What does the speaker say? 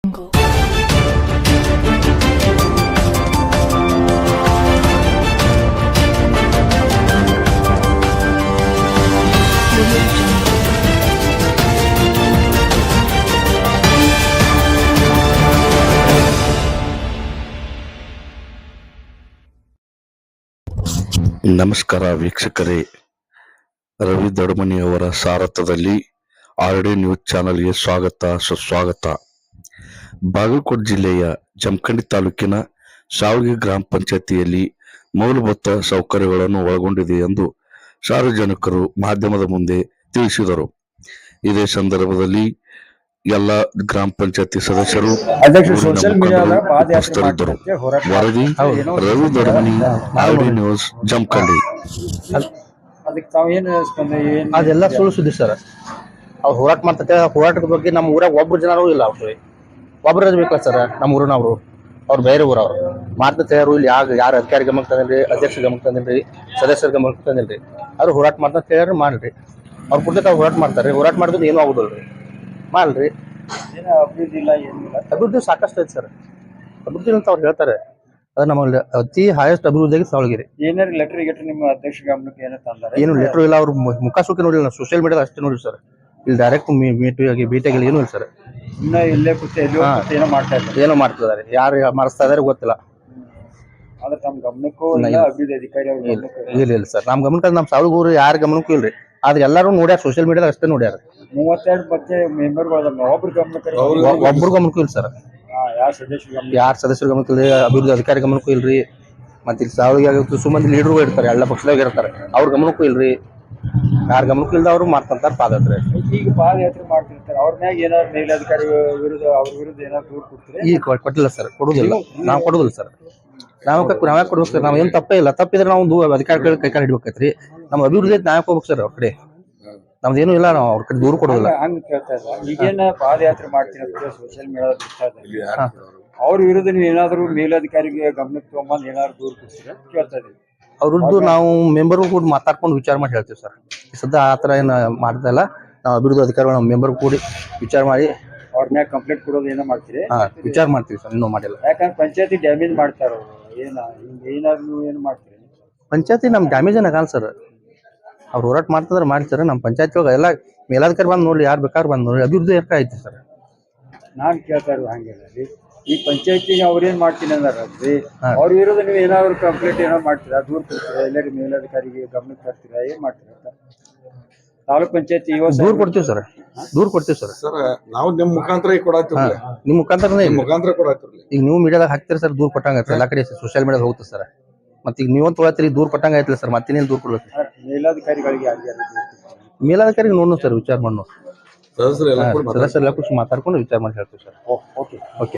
Jungle. ನಮಸ್ಕಾರ ವೀಕ್ಷಕರೇ, ರವಿ ದೊಡಮನಿ ಅವರ ಸಾರಥ್ಯದಲ್ಲಿ ಆರ್ಡಿ ನ್ಯೂಸ್ ಚಾನೆಲ್ಗೆ ಸುಸ್ವಾಗತ. ಬಾಗಲಕೋಟೆ ಜಿಲ್ಲೆಯ ಜಮಖಂಡಿ ತಾಲೂಕಿನ ಶಾವಗಿ ಗ್ರಾಮ ಪಂಚಾಯತಿಯಲ್ಲಿ ಮೂಲಭೂತ ಸೌಕರ್ಯಗಳನ್ನು ಒಳಗೊಂಡಿದೆ ಎಂದು ಸಾರ್ವಜನಿಕರು ಮಾಧ್ಯಮದ ಮುಂದೆ ತಿಳಿಸಿದರು. ಇದೇ ಸಂದರ್ಭದಲ್ಲಿ ಎಲ್ಲ ಗ್ರಾಮ ಪಂಚಾಯತಿ ಸದಸ್ಯರು ಉಪಸ್ಥಿತರಿದ್ದರು. ವರದಿ ರವಿ ದೊಡಮನಿ, ಆರ್ಡಿ ನ್ಯೂಸ್, ಜಮಖಂಡಿ. ಅದೆಲ್ಲ ಸುಳ್ಳು ಸುದ್ದಿ ಸರ್. ಅವ್ರು ಹೋರಾಟ ಮಾಡ್ತೈತೆ. ಹೋರಾಟದ ಬಗ್ಗೆ ನಮ್ಮ ಊರಾಗ ಒಬ್ರು ಜನರು ಇಲ್ಲ. ಅವ್ರಿ ಒಬ್ರು ಬೇಕಲ್ಲ ಸರ್. ನಮ್ಮ ಊರಿನವ್ರು ಅವ್ರು ಬೇರೆ ಊರವ್ರು ಮಾಡ್ತೈತೆ. ಯಾರು ಇಲ್ಲಿ ಯಾರು ಅಧಿಕಾರಿ ಗಮನಕ್ಕೆ ತಂದಿಲ್ರಿ, ಅಧ್ಯಕ್ಷ ಗಮನಕ್ಕೆ ತಂದಿಲ್ರಿ, ಸದಸ್ಯರ ಗಮನಕ್ಕೆ ತಂದಿಲ್ರಿ. ಅವ್ರು ಹೋರಾಟ ಮಾಡ್ತಾ ಹೇಳ್ರಿ ಮಾಡ್ರಿ. ಅವ್ರು ಕುಡ್ದಕ್ಕೆ ಅವ್ರು ಹೋರಾಟ ಮಾಡ್ತಾರೆ. ಹೋರಾಟ ಮಾಡಿದ್ರೆ ಏನೂ ಆಗುದಿಲ್ರಿ, ಮಾಡ್ರಿ. ಅಭಿವೃದ್ಧಿ ಸಾಕಷ್ಟು ಐತೆ ಸರ್. ಅಭಿವೃದ್ಧಿ ಅಂತ ಅವ್ರು ಹೇಳ್ತಾರೆ. ಅದು ನಮ್ಮಲ್ಲಿ ಅತಿ ಹೈಯೆಸ್ಟ್ ಅಭಿವೃದ್ಧಿಯಾಗಿ ಸಾವಳಗಿರಿ. ಏನಾರು ಲೆಟರ್ ನಿಮ್ಮ ಅಧ್ಯಕ್ಷ ಗಮನಕ್ಕೆ ಏನೋ ತಂದಾರೆ? ಏನು ಲೆಟರ್ ಇಲ್ಲ. ಅವ್ರು ಮುಖ ಸುಖಿ ನೋಡಿಲ್ಲ. ನಾವು ಸೋಷಿಯಲ್ ಮೀಡಿಯಾದ ಅಷ್ಟೇ ನೋಡಿ ಸರ್. ಇಲ್ಲಿ ಡೈರೆಕ್ಟ್ ಭೇಟಿಯಾಗಿ ಏನೂ ಇಲ್ಲ ಸರ್. ಇನ್ನ ಇಲ್ಲೇ ಕೂತು ಏನೋ ಮಾಡ್ತಾ ಇದ್ದಾರೆ. ಏನೋ ಮಾಡ್ತಿದ್ದಾರೆ. ಯಾರು ಮಾಡಿಸ್ತಾ ಇದಾರೆ ಗೊತ್ತಿಲ್ಲ. ಆದ್ರೆ ತಮ್ಮ ಗಮನಕ್ಕೂ ಇಲ್ಲ, ಅಭಿವೃದ್ಧಿ ಅಧಿಕಾರಿ ಇಲ್ಲ ಸರ್. ನಮ್ಮ ಗಮನಕ್ಕೆ ನಮ್ಮ ಸಾವಳಗೂರು ಯಾರ ಗಮನಕ್ಕೂ ಇಲ್ರಿ. ಆದ್ರೆ ಎಲ್ಲರೂ ನೋಡ್ಯಾರ, ಸೋಷಿಯಲ್ ಮೀಡಿಯಾದ ಅಷ್ಟೇ ನೋಡ್ಯಾರ. 32 ಮತ್ತೆ ಮೆಂಬರ್ಗಳು ಒಬ್ರು ಗಮನಕ್ಕೆ ಒಬ್ರು ಗಮನಕ್ಕೂ ಇಲ್ಲ ಸರ್. ಯಾರ ಸದಸ್ಯರ ಗಮನಕ್ಕೂ ಇಲ್ಲ, ಅಭಿವೃದ್ಧಿ ಅಧಿಕಾರಿ ಗಮನಕ್ಕೂ ಇಲ್ರಿ. ಮತ್ತೆ ಇಲ್ಲಿ ಸಾವಳಿಗೆ ಸುಮ್ಮನೆ ಲೀಡರ್ಗಳು ಇರ್ತಾರೆ, ಎಲ್ಲ ಪಕ್ಷದಾಗ ಇರ್ತಾರೆ. ಅವ್ರ ಗಮನಕ್ಕೂ ಇಲ್ರಿ. ಯಾರ ಗಮನಕ್ಕೂ ಇಲ್ದ ಅವರು ಮಾಡ್ಕೊಂತಾರ ಪಾದಯಾತ್ರೆ. ಈಗ ಪಾದಯಾತ್ರೆ ಮಾಡ್ತಿರ್ತಾರೆ. ಅವ್ರ ಮ್ಯಾಗ ಏನಾದ್ರು ಮೇಲಧಿಕಾರಿ ವಿರುದ್ಧ ಅವ್ರ ವಿರುದ್ಧ ಏನಾದ್ರು ದೂರ ಕೊಡ್ತೀರಿ? ಈಗ ಕೊಟ್ಟಿಲ್ಲ ಸರ್, ಕೊಡುದಿಲ್ಲ. ನಾವು ಕೊಡುದಿಲ್ಲ ಸರ್. ನಾವೇ ಕೊಡ್ಬೇಕು ಸರ್. ನಾವ್ ಏನ್ ತಪ್ಪೇ ಇಲ್ಲ. ತಪ್ಪಿದ್ರೆ ನಾವು ಅಧಿಕಾರಿಗಳ ಕೈ ಕಾಲು ಹಿಡ್ಬೇಕೈತ್ರಿ. ನಮ್ಮ ಅಭಿವೃದ್ಧಿ ನಾವೇ ಹೋಗ್ಬೇಕು ಸರ್ ಅವ್ರ ಕಡೆ. ನಮ್ದೇನು ಇಲ್ಲ, ನಾವು ಅವ್ರ ಕಡೆ ದೂರ ಕೊಡೋದಿಲ್ಲ. ಹಂಗ ಕೇಳ್ತಾ ಇದ್ದಾರೆ. ಈಗೇನ ಪಾದಯಾತ್ರೆ ಮಾಡ್ತೀನಿ ಅಂತ ಸೋಷಿಯಲ್ ಮೀಡಿಯಾದ ಬಿಡ್ತಾ ಇದ್ದಾರೆ. ಅವ್ರ ವಿರುದ್ಧ ನೀವು ಏನಾದ್ರು ಮೇಲಧಿಕಾರಿಗೆ ಗಮನಕ್ಕೆ ತಗೊಂಬಂದು ಏನಾದ್ರು ದೂರ ಕೊಡ್ತೀರಾ ಕೇಳ್ತಾ ಇದೀವಿ. ಅವ್ರದ್ದು ನಾವು ಮೆಂಬರ್ ಕೂಡ ಮಾತಾಡ್ಕೊಂಡು ವಿಚಾರ ಮಾಡಿ ಹೇಳ್ತೀವಿ ಸರ್. ಸದ್ಯ ಆ ಥರ ಏನು ಮಾಡ್ತಾ ಇಲ್ಲ. ನಾವು ಅಭಿವೃದ್ಧಿ ಅಧಿಕಾರಿಗಳು ನಮ್ಮ ಮೆಂಬರ್ ಕೂಡಿ ವಿಚಾರ ಮಾಡಿ ಅವ್ರ ಮ್ಯಾಗ ಕಂಪ್ಲೇಂಟ್ ಕೊಡೋದು ಏನೋ ಮಾಡ್ತೀರಿ? ವಿಚಾರ ಮಾಡ್ತೀವಿ ಸರ್. ಇನ್ನೂ ಮಾಡಿಲ್ಲ. ಯಾಕಂದ್ರೆ ಪಂಚಾಯತಿ ಡ್ಯಾಮೇಜ್ ಮಾಡ್ತಾರ. ಏನಾದ್ರು ನೀವು ಏನು ಮಾಡ್ತೀರಿ? ಪಂಚಾಯತಿ ನಮ್ ಡ್ಯಾಮೇಜ್ ಏನಾಗಲ್ಲ ಸರ್. ಅವ್ರು ಹೋರಾಟ ಮಾಡ್ತಿದ್ರೆ ಮಾಡ್ತಾರೆ. ನಮ್ಮ ಪಂಚಾಯತಿ ಒಳಗೆ ಎಲ್ಲ ಮೇಲಾಧಿಕಾರಿ ಬಂದು ನೋಡಿ, ಯಾರು ಬೇಕಾದ್ರೆ ಬಂದು ನೋಡಿ. ಅಭಿವೃದ್ಧಿ ಯಾಕೆ ಐತಿ ಸರ್. ನಾನ್ ಕೇಳ್ತಾ ಇರೋದು ಹಂಗಿಲ್ಲ ರೀ. ಈ ಪಂಚಾಯತಿಗೆ ಅವ್ರೇನ್ ಮಾಡ್ತೀನಿ ಅಂದಾರ್ರಿ, ಅವ್ರ ವಿರುದ್ಧ ನೀವು ಏನಾದ್ರು ಕಂಪ್ಲೇಂಟ್ ಏನೋ ಮಾಡ್ತೀರಾ, ದೂರ ಕೊಡ್ತೀರಾ, ಎಲ್ಲರಿಗೂ ಮೇಲಧಿಕಾರಿಗೆ ಗಮನಕ್ಕೆ ತರ್ತೀರಾ, ಏನ್ ಮಾಡ್ತೀರಾ ಅಂತ? ತಾಲೂಕ್ ಪಂಚಾಯತಿ ದೂರ ಕೊಡ್ತೀವಿ ಸರ್. ದೂರ ಕೊಡ್ತೀವಿ ಸರ್. ನಾವು ನಿಮ್ ಮುಖಾಂತರ ಕೊಡಾತಿರ್ಲಿ. ನಿಮ್ ಮುಖಾಂತರ ಕೊಡಾತಿರ್ಲಿ. ಈಗ ನೀವು ಮೀಡಿಯಾದಾಗ ಹಾಕ್ತೀರಿ ಸರ್. ದೂರ ಕೊಟ್ಟಂಗ ಎಲ್ಲ ಕಡೆ ಸೋಷಿಯಲ್ ಮೀಡಿಯಾದಾಗ ಹೋಗುತ್ತೆ ಸರ್. ಮತ್ತೆ ಈಗ ನೀವೊಂದು ತೊಗೊಳತ್ತೀರಿ, ದೂರ ಕೊಟ್ಟಂಗ ಆಯ್ತಲ್ಲ ಸರ್. ಮತ್ತೇನೇನು ದೂರ ಕೊಡ್ಬೇಕು? ಮೇಲಧಿಕಾರಿಗಳಿಗೆ ಮೇಲಾಧಿಕಾರಿಗೆ ನೋಡೋಣ ಸರ್, ವಿಚಾರ ಮಾಡೋಣ. ಸದಸ್ಯರೆಲ್ಲ ಸದಸ್ಯರೆಲ್ಲ ಖುಷಿ ಮಾತಾಡ್ಕೊಂಡು ವಿಚಾರ ಮಾಡಿ ಹೇಳ್ತೀವಿ ಸರ್. ಓಕೆ. ಓಕೆ.